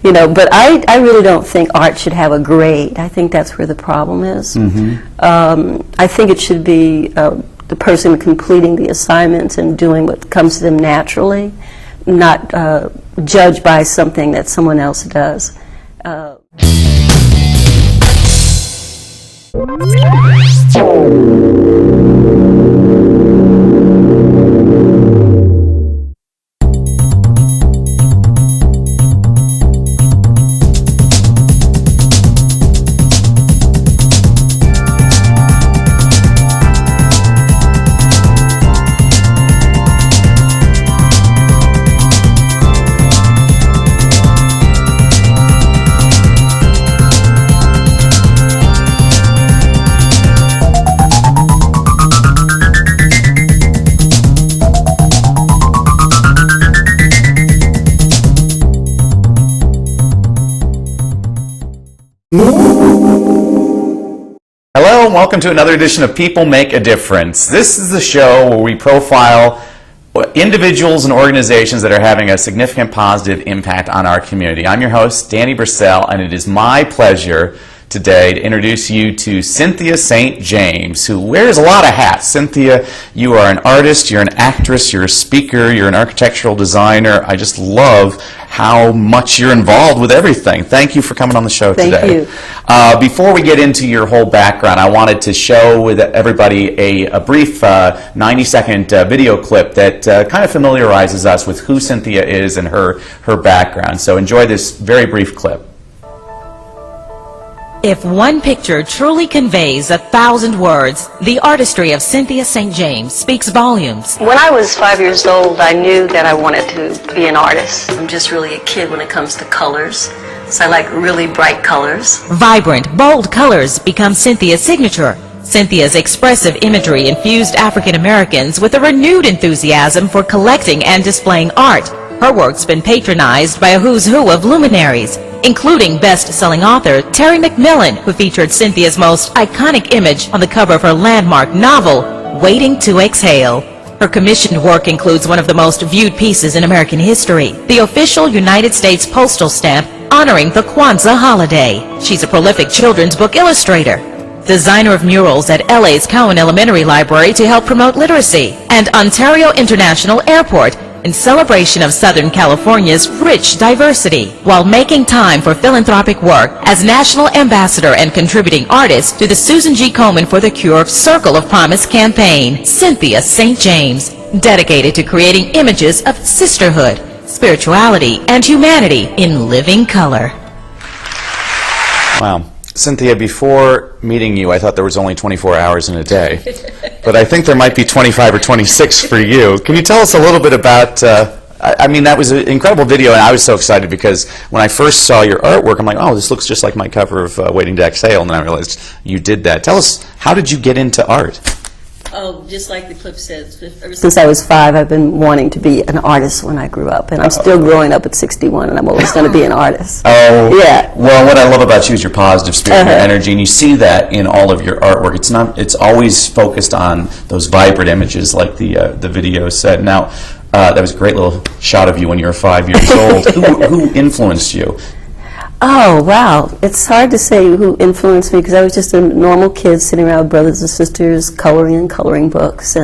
You know, but I really don't think art should have a grade. I think that's where the problem is. I think it should be the person completing the assignments and doing what comes to them naturally, not judged by something that someone else does. Hello and welcome to another edition of People Make a Difference. This is the show where we profile individuals and organizations that are having a significant positive impact on our community. I'm your host, Danny Brassell, and it is my pleasure today to introduce you to Cynthia St. James, who wears a lot of hats. Cynthia, you are an artist, you're an actress, you're a speaker, you're an architectural designer. I just love how much you're involved with everything. Thank you for coming on the show today. Thank you. Before we get into your whole background, I wanted to show with everybody a brief 90-second video clip that kind of familiarizes us with who Cynthia is and her background. So enjoy this very brief clip. If one picture truly conveys 1,000 words, the artistry of Cynthia St. James speaks volumes. When I was 5 years old, I knew that I wanted to be an artist. I'm just really a kid when it comes to colors, so I like really bright colors. Vibrant, bold colors become Cynthia's signature. Cynthia's expressive imagery infused African Americans with a renewed enthusiasm for collecting and displaying art. Her work's been patronized by a who's who of luminaries, including best-selling author Terry McMillan, who featured Cynthia's most iconic image on the cover of her landmark novel, Waiting to Exhale. Her commissioned work includes one of the most viewed pieces in American history, the official United States postal stamp honoring the Kwanzaa holiday. She's a prolific children's book illustrator, designer of murals at LA's Cowan Elementary Library to help promote literacy, and Ontario International Airport in celebration of Southern California's rich diversity, while making time for philanthropic work as National Ambassador and contributing artist to the Susan G. Komen for the Cure Circle of Promise campaign. Cynthia St. James, dedicated to creating images of sisterhood, spirituality, and humanity in living color. Wow. Cynthia, before meeting you, I thought there was only 24 hours in a day. But I think there might be 25 or 26 for you. Can you tell us a little bit about, I mean, that was an incredible video, and I was so excited because when I first saw your artwork, I'm like, oh, this looks just like my cover of Waiting to Exhale, and then I realized you did that. Tell us, how did you get into art? Oh, just like the clip says, ever since I was 5, I've been wanting to be an artist when I grew up, and I'm still growing up at 61, and I'm always going to be an artist. Oh, yeah. Well, what I love about you is your positive spirit and your energy, and you see that in all of your artwork. It's always focused on those vibrant images, like the video said. Now, that was a great little shot of you when you were 5 years old. Who influenced you? Oh, wow. It's hard to say who influenced me because I was just a normal kid sitting around with brothers and sisters coloring in coloring books.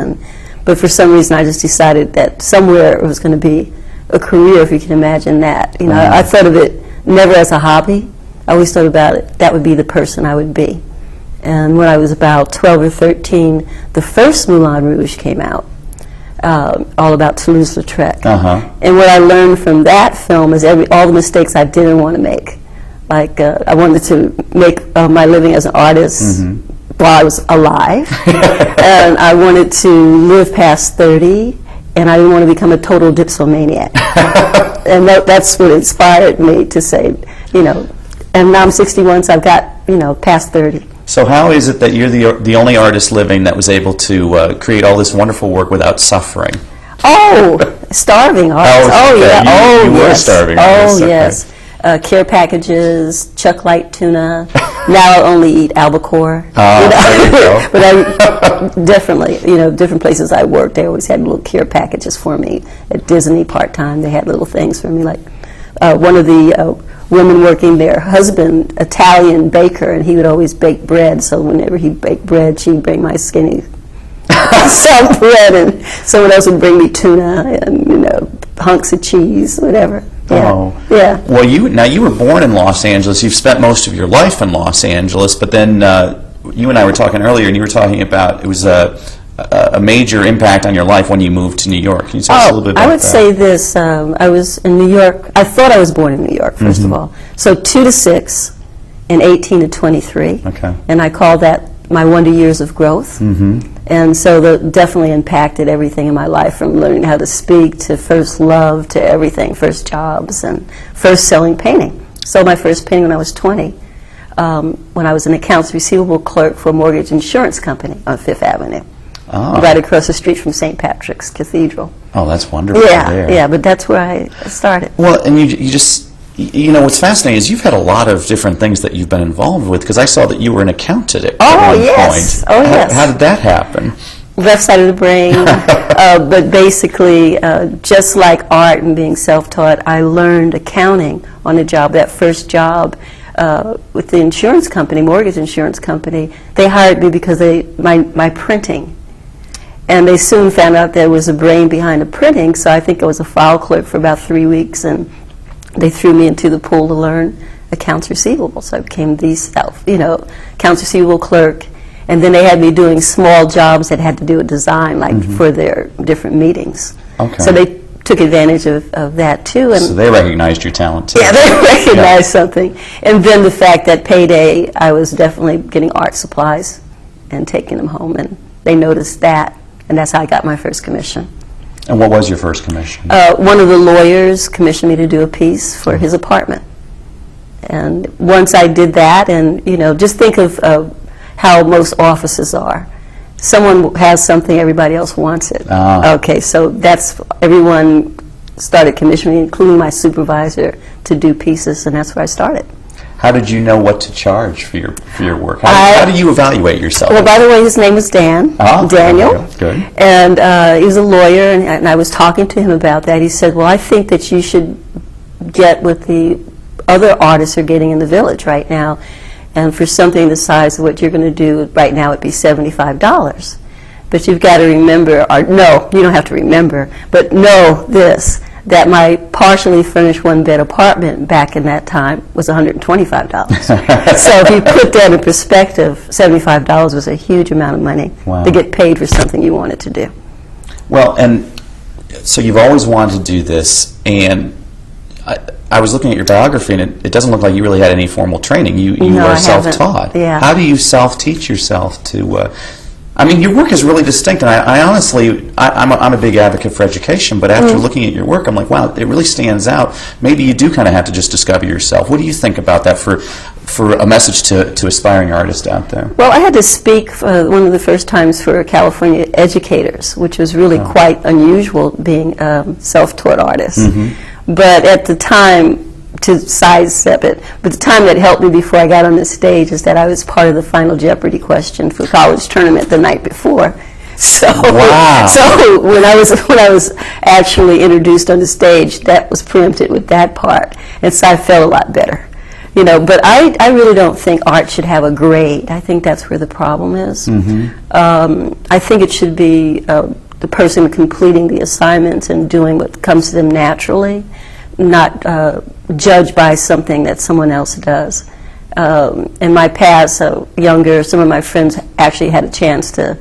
But for some reason I just decided that somewhere it was going to be a career, if you can imagine that. You know, I thought of it never as a hobby. I always thought about it, that would be the person I would be. And when I was about 12 or 13, the first Moulin Rouge came out. All about Toulouse-Lautrec. And what I learned from that film is all the mistakes I didn't want to make. Like, I wanted to make my living as an artist while I was alive. And I wanted to live past 30, and I didn't want to become a total dipsomaniac. And that's what inspired me to say, you know, and now I'm 61, so I've got, you know, past 30. So how is it that you're the only artist living that was able to create all this wonderful work without suffering? Oh, starving artists. Oh, okay. Yeah. You were starving artists. Oh, yes. Care packages, Chuck Light tuna. Now I only eat albacore. There you go. But I definitely, you know, different places I worked, they always had little care packages for me. At Disney part-time, they had little things for me. Like one of the women working there. Husband, Italian baker, and he would always bake bread. So whenever he'd bake bread, she'd bring my skinny soft bread, and someone else would bring me tuna and hunks of cheese, whatever. Yeah. Oh. Yeah. Well, you were born in Los Angeles. You've spent most of your life in Los Angeles, but then you and I were talking earlier, and you were talking about it was a major impact on your life when you moved to New York. Can you tell us a little bit about that? I would say this. I was in New York. I thought I was born in New York, first of all. So 2 to 6 and 18 to 23. Okay. And I call that my wonder years of growth. And so that definitely impacted everything in my life, from learning how to speak to first love to everything, first jobs and first selling painting. Sold my first painting when I was 20, when I was an accounts receivable clerk for a mortgage insurance company on Fifth Avenue. Oh. Right across the street from St. Patrick's Cathedral. Oh, that's wonderful. Yeah, but that's where I started. Well, and you just, what's fascinating is you've had a lot of different things that you've been involved with, because I saw that you were an accountant at one point. Oh, yes. How did that happen? Left side of the brain. But basically, just like art and being self-taught, I learned accounting on a job. That first job with the insurance company, mortgage insurance company, they hired me because my printing. And they soon found out there was a brain behind the printing, so I think I was a file clerk for about 3 weeks, and they threw me into the pool to learn accounts receivable. So I became the accounts receivable clerk, and then they had me doing small jobs that had to do with design, like for their different meetings. Okay. So they took advantage of that too. And so they recognized your talent too. Yeah, they recognized something. And then the fact that payday, I was definitely getting art supplies and taking them home, and they noticed that. And that's how I got my first commission. And what was your first commission? One of the lawyers commissioned me to do a piece for his apartment. And once I did that, and just think of how most offices are. Someone has something, everybody else wants it. Okay, so that's, everyone started commissioning me, including my supervisor, to do pieces, and that's where I started. How did you know what to charge for your work? How do you evaluate yourself? Well, by the way, his name was Daniel. Good. And he was a lawyer, and I was talking to him about that. He said, well, I think that you should get what the other artists are getting in the village right now. And for something the size of what you're going to do right now, it'd be $75. But you've got to remember, or no, you don't have to remember, but know this, that my partially furnished one-bed apartment back in that time was $125. So if you put that in perspective, $75 was a huge amount of money to get paid for something you wanted to do. Well, and so you've always wanted to do this, and I was looking at your biography, and it doesn't look like you really had any formal training. You are self-taught. Yeah. How do you self-teach yourself to... I mean, your work is really distinct, and I honestly, I'm a big advocate for education, but after looking at your work, I'm like, wow, it really stands out. Maybe you do kind of have to just discover yourself. What do you think about that for a message to aspiring artists out there? Well, I had to speak one of the first times for California educators, which was really quite unusual, being a self-taught artist. But at the time, to sidestep it, but the time that helped me before I got on the stage is that I was part of the Final Jeopardy question for college tournament the night before. So, so when I was actually introduced on the stage, that was preempted with that part, and so I felt a lot better. But I really don't think art should have a grade. I think that's where the problem is. I think it should be the person completing the assignments and doing what comes to them naturally, not judged by something that someone else does. In my past, younger, some of my friends actually had a chance to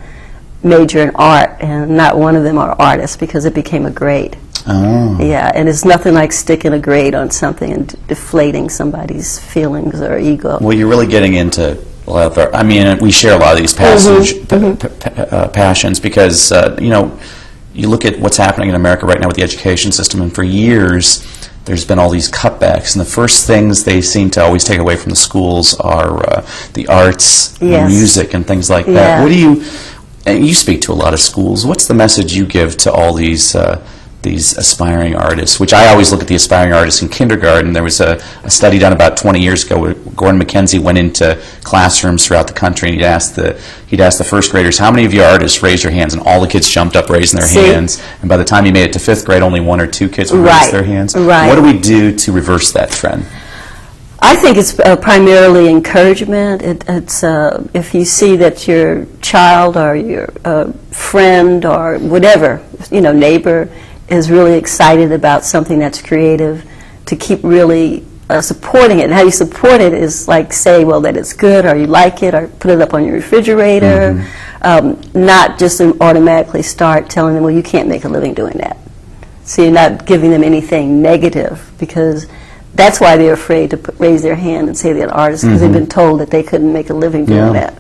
major in art, and not one of them are artists because it became a grade. Yeah, and it's nothing like sticking a grade on something and deflating somebody's feelings or ego. Well, you're really getting into a lot of I mean, we share a lot of these passions because, you look at what's happening in America right now with the education system, and for years there's been all these cutbacks, and the first things they seem to always take away from the schools are the arts, and music, and things like that. What do you, and you speak to a lot of schools, what's the message you give to all these aspiring artists, which I always look at the aspiring artists in kindergarten. There was a study done about 20 years ago where Gordon McKenzie went into classrooms throughout the country, and he'd ask the first graders, how many of you are artists? Raise your hands. And all the kids jumped up raising their hands. And by the time he made it to 5th grade, only 1 or 2 kids would raise their hands. What do we do to reverse that trend? I think it's primarily encouragement. It's if you see that your child or your friend or whatever, neighbor is really excited about something that's creative, to keep really supporting it. And how you support it is like say, well, that it's good, or you like it, or put it up on your refrigerator. Not just automatically start telling them, well, you can't make a living doing that. So you're not giving them anything negative, because that's why they're afraid to raise their hand and say they're an artist, because they've been told that they couldn't make a living doing that,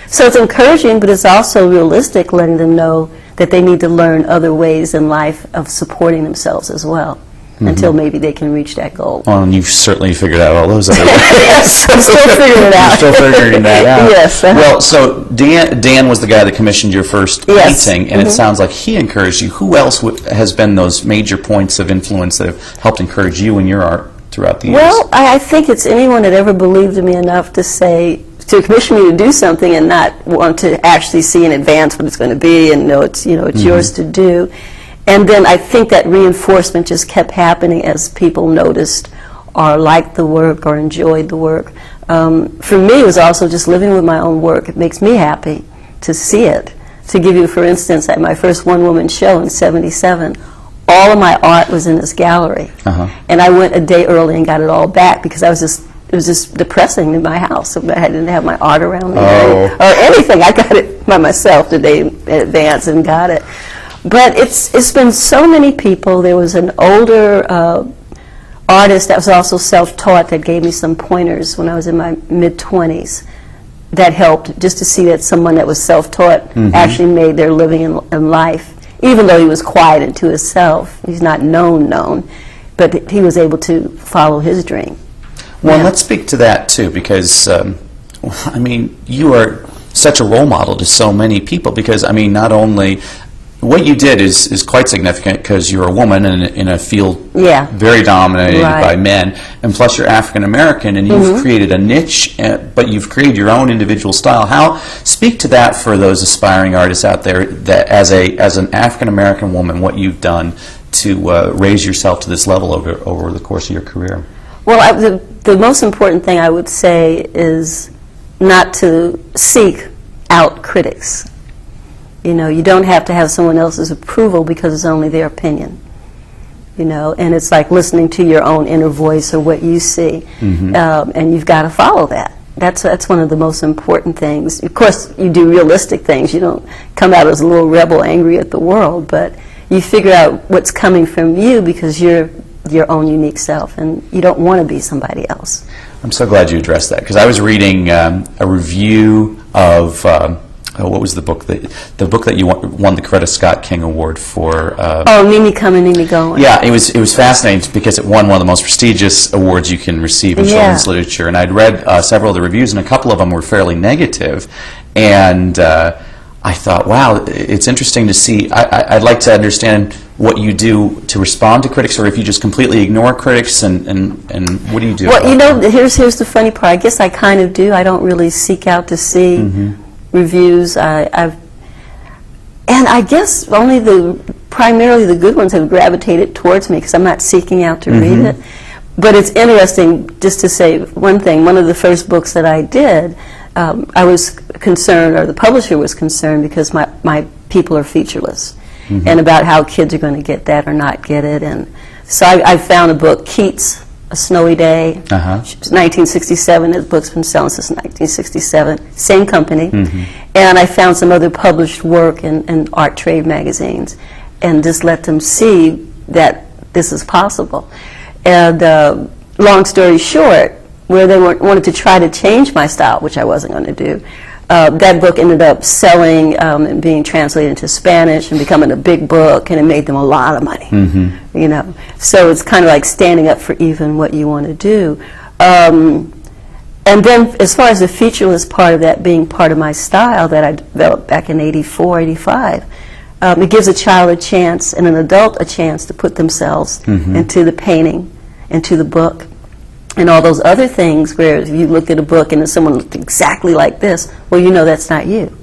So it's encouraging, but it's also realistic, letting them know that they need to learn other ways in life of supporting themselves as well, until maybe they can reach that goal. Well, and you've certainly figured out all those other ways. Yes, I'm still figuring it out. You're still figuring that out. Yes. Well, so Dan was the guy that commissioned your first painting, and it sounds like he encouraged you. Who else has been those major points of influence that have helped encourage you in your art throughout the years? Well, I think it's anyone that ever believed in me enough to commission me to do something and not want to actually see in advance what it's going to be and know it's yours to do. And then I think that reinforcement just kept happening as people noticed or liked the work or enjoyed the work. For me, it was also just living with my own work. It makes me happy to see it. To give you, for instance, at my first one-woman show in '77, all of my art was in this gallery. And I went a day early and got it all back because it was just depressing in my house. I didn't have my art around me or anything. I got it by myself the day in advance and got it. But it's been so many people. There was an older artist that was also self-taught that gave me some pointers when I was in my mid-20s that helped, just to see that someone that was self-taught actually made their living in life, even though he was quiet and to himself. He's not known, but he was able to follow his dream. Well, let's speak to that too, because I mean, you are such a role model to so many people, because I mean, not only what you did is quite significant, because you're a woman in a field very dominated by men, and plus you're African American, and you've created a niche, but you've created your own individual style. Speak to that for those aspiring artists out there, that as an African American woman, what you've done to raise yourself to this level over the course of your career. Well, the most important thing I would say is not to seek out critics. You don't have to have someone else's approval because it's only their opinion. And it's like listening to your own inner voice or what you see, and you've got to follow that. That's one of the most important things. Of course, you do realistic things. You don't come out as a little rebel, angry at the world, but you figure out what's coming from you because you're your own unique self, and you don't want to be somebody else. I'm so glad you addressed that, because I was reading a review of what was the book that you won the Coretta Scott King Award for? Mimi Coming, Mimi Going. Yeah, it was fascinating because it won one of the most prestigious awards you can receive in children's literature. And I'd read several of the reviews, and a couple of them were fairly negative. And I thought, wow, it's interesting to see. I'd like to understand what you do to respond to critics, or if you just completely ignore critics, and what do you do? Well, here's the funny part. I guess I kind of do. I don't really seek out to see reviews. And I guess primarily the good ones have gravitated towards me because I'm not seeking out to read it. But it's interesting, just to say one thing. One of the first books that I did, I was concerned, or the publisher was concerned, because my people are featureless, and about how kids are going to get that or not get it. And so I found a book, Keats, A Snowy Day, 1967. This book's been selling since 1967, same company. And I found some other published work in art trade magazines, and just let them see that this is possible. And long story short, where they wanted to try to change my style, which I wasn't going to do, that book ended up selling and being translated into Spanish and becoming a big book, and it made them a lot of money. So it's kind of like standing up for even what you want to do. And then as far as the featureless part of that being part of my style that I developed back in '84, '85, it gives a child a chance and an adult a chance to put themselves into the painting, into the book, and all those other things where if you looked at a book and someone looked exactly like this, well, you know that's not you.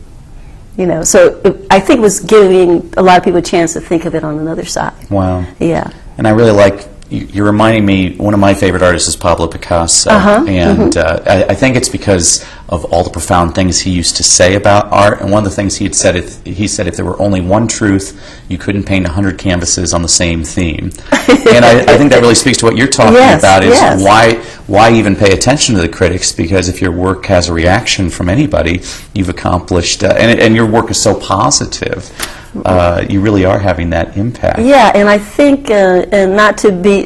So I think it was giving a lot of people a chance to think of it on another side. Wow. Yeah. And I really like you're reminding me, one of my favorite artists is Pablo Picasso, and I think it's because of all the profound things he used to say about art. And one of the things he said, if there were only one truth, you couldn't paint 100 canvases on the same theme. And I think that really speaks to what you're talking about, is why even pay attention to the critics? Because if your work has a reaction from anybody, you've accomplished, and your work is so positive. You really are having that impact. Yeah, and I think, and not to be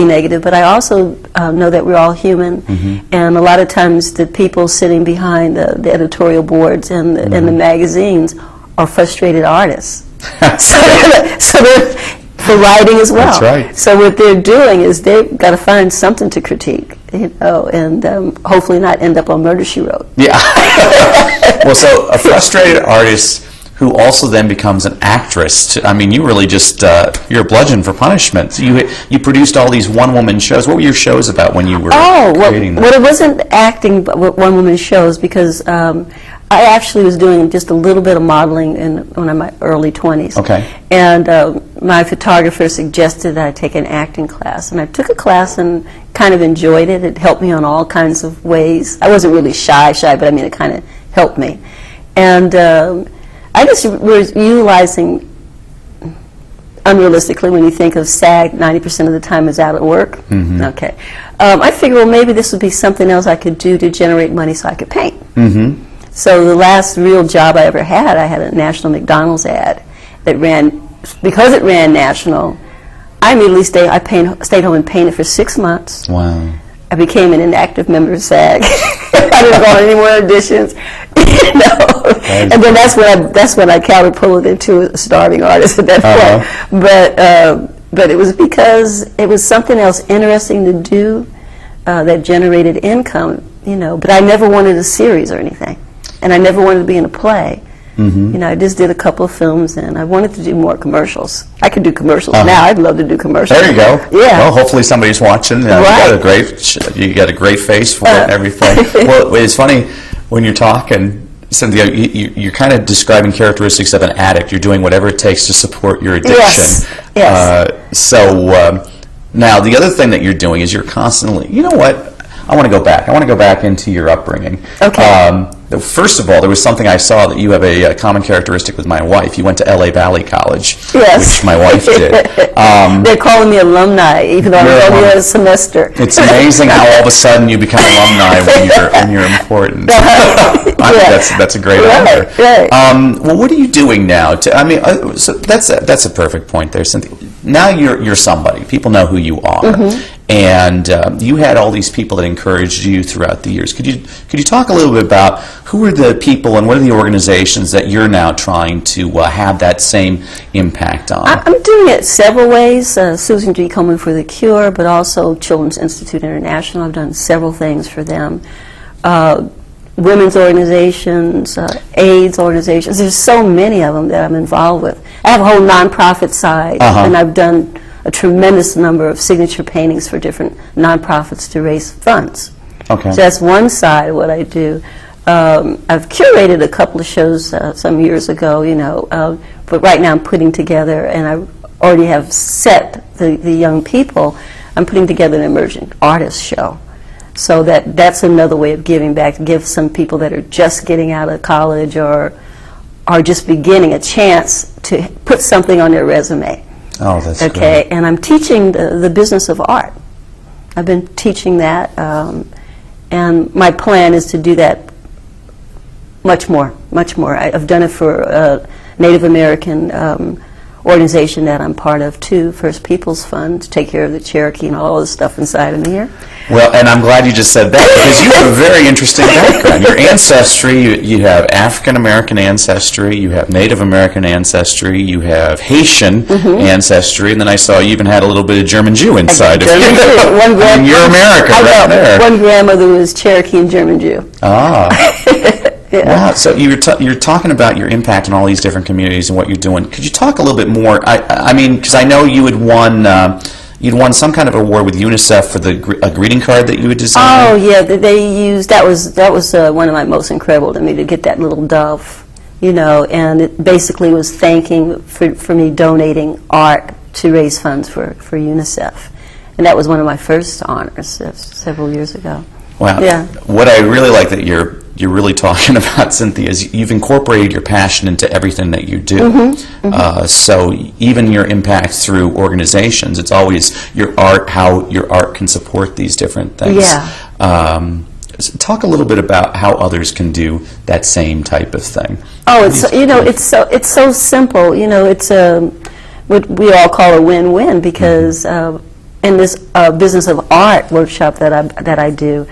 negative, but I also know that we're all human, and a lot of times the people sitting behind the editorial boards and the magazines are frustrated artists. so they're for writing as well. That's right. So what they're doing is they've got to find something to critique, and hopefully not end up on Murder, She Wrote. Yeah. Well, so a frustrated artist who also then becomes an actress. I mean, you really just, you're a bludgeon for punishment. You produced all these one-woman shows. What were your shows about when you were creating them? Well, it wasn't acting, but one-woman shows, because I actually was doing just a little bit of modeling when I'm in my early 20s. Okay. And my photographer suggested that I take an acting class. And I took a class and kind of enjoyed it. It helped me on all kinds of ways. I wasn't really shy, but I mean, it kind of helped me. And I just was utilizing, unrealistically, when you think of SAG, 90% of the time is out at work. Okay. I figured, well, maybe this would be something else I could do to generate money so I could paint. So the last real job I ever had, I had a National McDonald's ad that ran, because it ran national, I immediately stayed home and painted for 6 months. Wow. I became an inactive member of SAG. I didn't go on any more auditions. And then that's when I catapulted into a starving artist at that point. But it was because it was something else interesting to do that generated income, But I never wanted a series or anything, and I never wanted to be in a play. I just did a couple of films, and I wanted to do more commercials. I could do commercials now. I'd love to do commercials. There you go. Yeah. Well, hopefully somebody's watching. Right. You got a great face for it and everything. Well, it's funny when you're talking, Cynthia. You're kind of describing characteristics of an addict. You're doing whatever it takes to support your addiction. Yes. So now the other thing that you're doing is you're constantly. You know what? I want to go back. I want to go back into your upbringing. Okay. First of all, there was something I saw that you have a common characteristic with my wife. You went to LA Valley College, which my wife did. They're calling me alumni, even though I'm only a semester. It's amazing how all of a sudden you become alumni when you're important. That's a great honor. Right. Well, what are you doing now? So that's a perfect point there, Cynthia. Now you're somebody. People know who you are. And you had all these people that encouraged you throughout the years. Could you talk a little bit about who are the people and what are the organizations that you're now trying to have that same impact on? I'm doing it several ways. Susan G. Komen for the Cure, but also Children's Institute International. I've done several things for them. Women's organizations, AIDS organizations. There's so many of them that I'm involved with. I have a whole nonprofit side, and I've done a tremendous number of signature paintings for different nonprofits to raise funds. Okay. So that's one side of what I do. I've curated a couple of shows some years ago, but right now I'm putting together, and I already have set the young people, I'm putting together an emerging artist show. So that's another way of giving back, to give some people that are just getting out of college or are just beginning a chance to put something on their resume. Oh, that's okay. great. And I'm teaching the business of art. I've been teaching that, and my plan is to do that much more. I've done it for a Native American organization that I'm part of too, First Peoples Fund, to take care of the Cherokee and all the stuff inside of me here. Well, and I'm glad you just said that, because you have a very interesting background. Your ancestry, you have African American ancestry, you have Native American ancestry, you have Haitian ancestry, and then I saw you even had a little bit of German Jew inside of you. You're American right there. One grandmother was Cherokee and German Jew. Yeah. Wow. So you're talking about your impact in all these different communities and what you're doing. Could you talk a little bit more? I mean, because I know you had won. You'd won some kind of award with UNICEF for a greeting card that you had designed. Oh yeah, they used that was one of my most incredible to me, to get that little dove, and it basically was thanking for me donating art to raise funds for UNICEF. And that was one of my first honors several years ago. Wow. Yeah. What I really like that you're really talking about, Cynthia, is you've incorporated your passion into everything that you do. So even your impact through organizations, it's always your art, how your art can support these different things. Yeah. Talk a little bit about how others can do that same type of thing. Oh, it's so simple. It's what we all call a win-win, because in this business of art workshop that I do,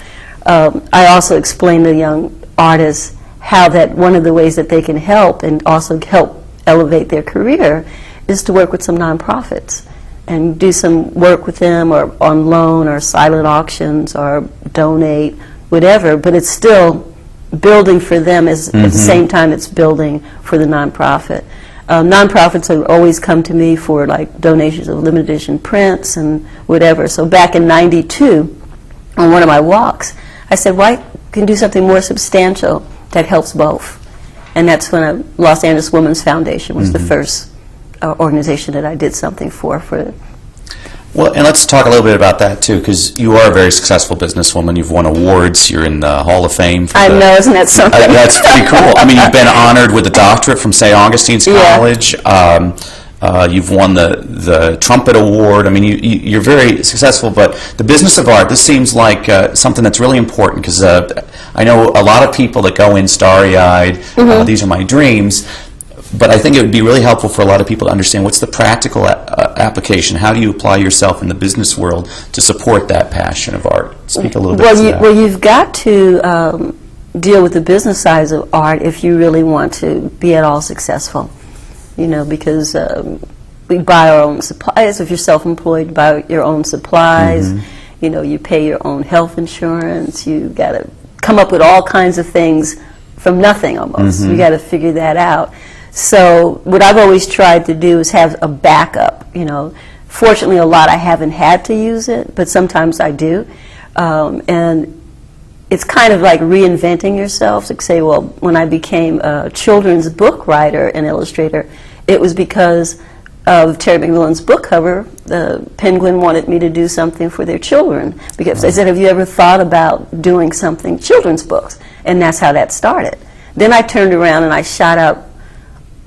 I also explain to young artists how that one of the ways that they can help and also help elevate their career is to work with some nonprofits and do some work with them, or on loan or silent auctions, or donate, whatever, but it's still building for them at the same time it's building for the nonprofit. Nonprofits have always come to me for like donations of limited edition prints and whatever. So back in '92, on one of my walks, I said, "Why can do something more substantial that helps both?" And that's when Los Angeles Women's Foundation was the first organization that I did something for. Well, and let's talk a little bit about that too, because you are a very successful businesswoman. You've won awards. You're in the Hall of Fame. I know, isn't that something? That's pretty cool. I mean, you've been honored with a doctorate from St. Augustine's College. You've won the Trumpet Award. I mean, you're very successful. But the business of art, this seems like something that's really important, because I know a lot of people that go in starry-eyed, these are my dreams. But I think it would be really helpful for a lot of people to understand what's the practical application. How do you apply yourself in the business world to support that passion of art? Speak a little bit to that. Well, you've got to deal with the business side of art if you really want to be at all successful. Because we buy our own supplies. If you're self-employed, you buy your own supplies. You pay your own health insurance. You got to come up with all kinds of things from nothing almost. You got to figure that out. So what I've always tried to do is have a backup. Fortunately, a lot I haven't had to use it, but sometimes I do. And it's kind of like reinventing yourself. To say, well, when I became a children's book writer and illustrator, it was because of Terry McMillan's book cover. The Penguin wanted me to do something for their children, because they said, "Have you ever thought about doing something children's books?" And that's how that started. Then I turned around and I shot out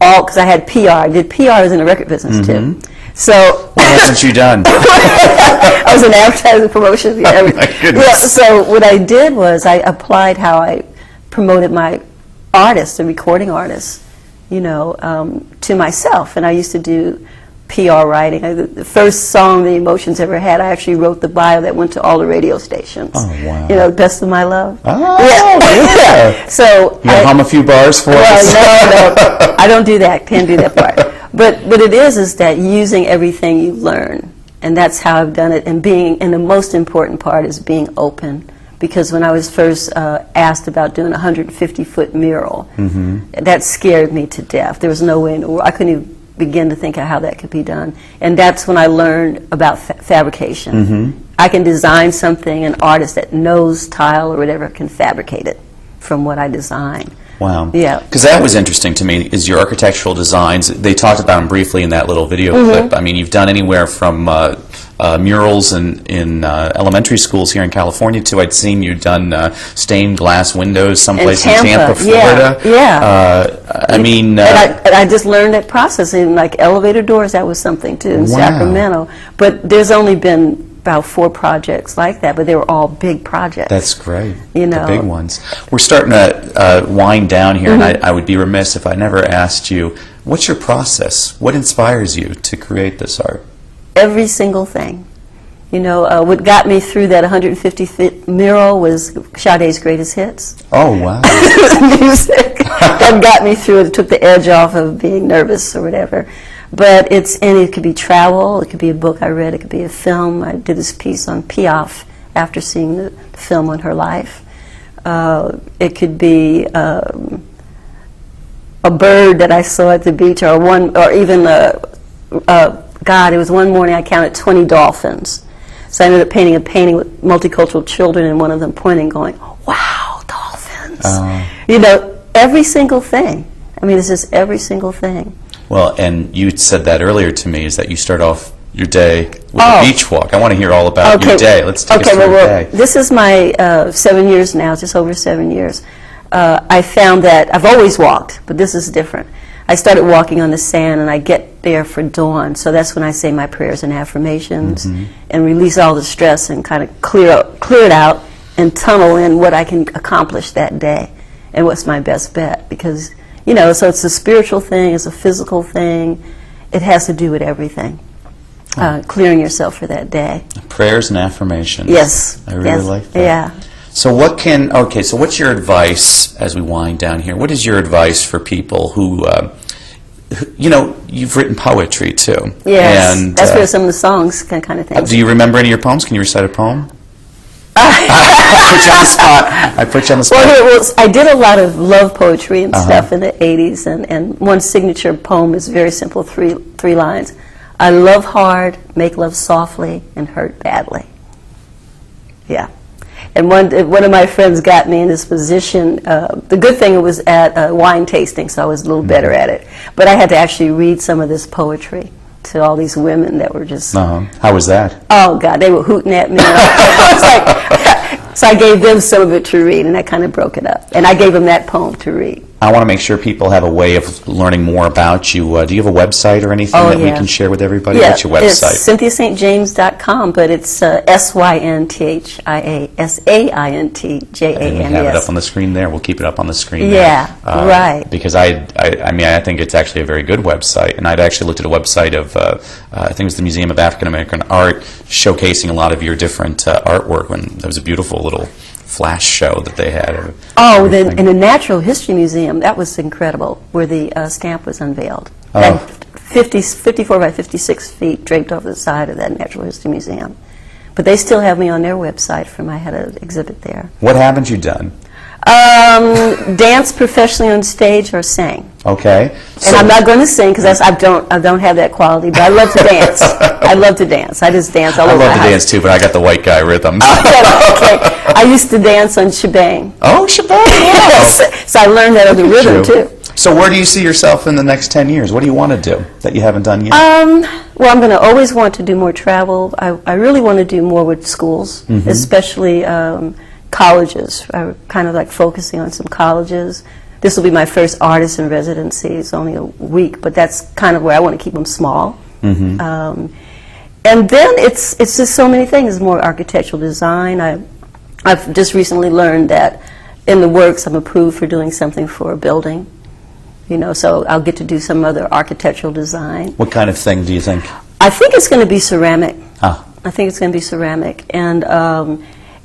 because I had PR. I did PRs in the record business too. So what haven't you done? I was in advertising, promotion. Oh my goodness. So what I did was I applied how I promoted my artists, the recording artists, to myself. And I used to do PR writing. The first song the Emotions ever had, I actually wrote the bio that went to all the radio stations. Oh, wow. Best of My Love. Oh, yeah. So you hum a few bars for us? No, I don't do that. Can't do that part. But what it is that using everything you learn, and that's how I've done it. And the most important part is being open. Because when I was first asked about doing a 150-foot mural, that scared me to death. There was no way in the world. I couldn't even begin to think of how that could be done. And that's when I learned about fabrication. I can design something, an artist that knows tile or whatever can fabricate it from what I design. Wow. Yeah. Because that was interesting to me, is your architectural designs. They talked about them briefly in that little video clip. I mean, you've done anywhere from murals in elementary schools here in California to, I'd seen you'd done stained glass windows someplace in Tampa, Florida. I mean... and I just learned that process. In like elevator doors, that was something too in Sacramento. But there's only been about 4 projects like that, but they were all big projects. That's great. The big ones. We're starting to wind down here, and I would be remiss if I never asked you, what's your process? What inspires you to create this art? Every single thing. What got me through that 150-foot mural was Sade's Greatest Hits. Oh, wow. Music. That got me through it. It took the edge off of being nervous or whatever. But it could be travel, it could be a book I read, it could be a film. I did this piece on Piaf after seeing the film on her life. It could be a bird that I saw at the beach, or even God, it was one morning I counted 20 dolphins. So I ended up painting a painting with multicultural children, and one of them pointing, going, "Wow, dolphins!" Every single thing. I mean, it's just every single thing. Well, and you said that earlier to me, is that you start off your day with a beach walk. I want to hear all about your day. Let's take us through your day. This is my 7 years now, just over 7 years. I found that I've always walked, but this is different. I started walking on the sand, and I get there for dawn, so that's when I say my prayers and affirmations and release all the stress and kind of clear it out and tunnel in what I can accomplish that day and what's my best bet. Because, you know, so it's a spiritual thing, it's a physical thing, it has to do with everything. Clearing yourself for that day. Prayers and affirmations. Yes. I really like that. Yeah. So so what's your advice as we wind down here? What is your advice for people who, you know, you've written poetry too. Yes, and, that's where some of the songs kind of thing. Do you remember any of your poems? Can you recite a poem? I put you on the spot. I put you on the spot. Well, I did a lot of love poetry and stuff in the 80s, and one signature poem is very simple, three lines. I love hard, make love softly, and hurt badly. Yeah. And one of my friends got me in this position. The good thing, it was at wine tasting, so I was a little better at it. But I had to actually read some of this poetry to all these women that were just... How was that? Oh, God, they were hooting at me. So I gave them some of it to read, and I kind of broke it up. And I gave them that poem to read. I want to make sure people have a way of learning more about you. Do you have a website or anything that we can share with everybody? Yeah, what's your website? It's cynthiasaintjames.com, but it's SYNTHIASAINTJAMES. And we have it up on the screen there. We'll keep it up on the screen there. Yeah, right. Because I think it's actually a very good website. And I'd actually looked at a website of, I think it was the Museum of African American Art, showcasing a lot of your different artwork. And there was a beautiful little flash show that they had. In the Natural History Museum, that was incredible, where the stamp was unveiled. Oh. That 54 by 56 feet draped over the side of that Natural History Museum. But they still have me on their website I had an exhibit there. What haven't you done? Dance professionally on stage or sang. Okay. And I'm not going to sing because I don't have that quality, but I love to dance. I love to dance. I just dance all over the house. I love to dance too, but I got the white guy rhythm. Okay. I used to dance on shebang. Oh, shebang! Yes. So I learned that other rhythm too. So where do you see yourself in the next 10 years? What do you want to do that you haven't done yet? Well, I'm going to always want to do more travel. I really want to do more with schools, especially colleges. I'm kind of like focusing on some colleges. This will be my first artist in residency. It's only a week, but that's kind of where I want to keep them small. And then it's just so many things. More architectural design. I've just recently learned that in the works I'm approved for doing something for a building. You know, so I'll get to do some other architectural design. What kind of thing do you think? I think it's going to be ceramic. Ah. I think it's going to be ceramic, and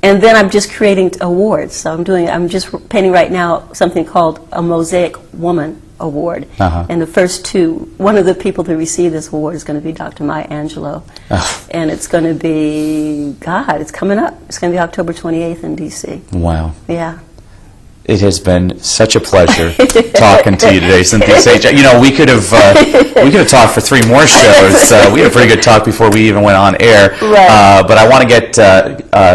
then I'm just creating awards. So I'm just painting right now something called a Mosaic Woman Award. And the first two, one of the people to receive this award is going to be Dr. Maya Angelou. And it's going to be, it's coming up. It's going to be October 28th in D.C. Wow. Yeah. It has been such a pleasure talking to you today, Cynthia Sage. You know, we could have talked for 3 more shows. We had a pretty good talk before we even went on air. Right. But I want to get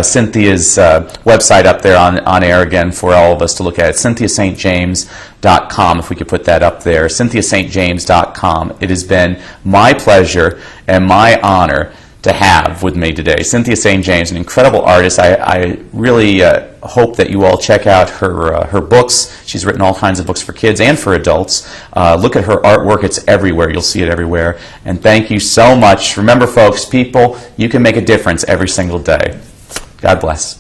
Cynthia's website up there on air again for all of us to look at. CynthiaSaintJames.com, if we could put that up there. CynthiaSaintJames.com. It has been my pleasure and my honor to have with me today Cynthia St. James, an incredible artist. I really hope that you all check out her books. She's written all kinds of books for kids and for adults. Look at her artwork. It's everywhere. You'll see it everywhere. And thank you so much. Remember, folks, people, you can make a difference every single day. God bless.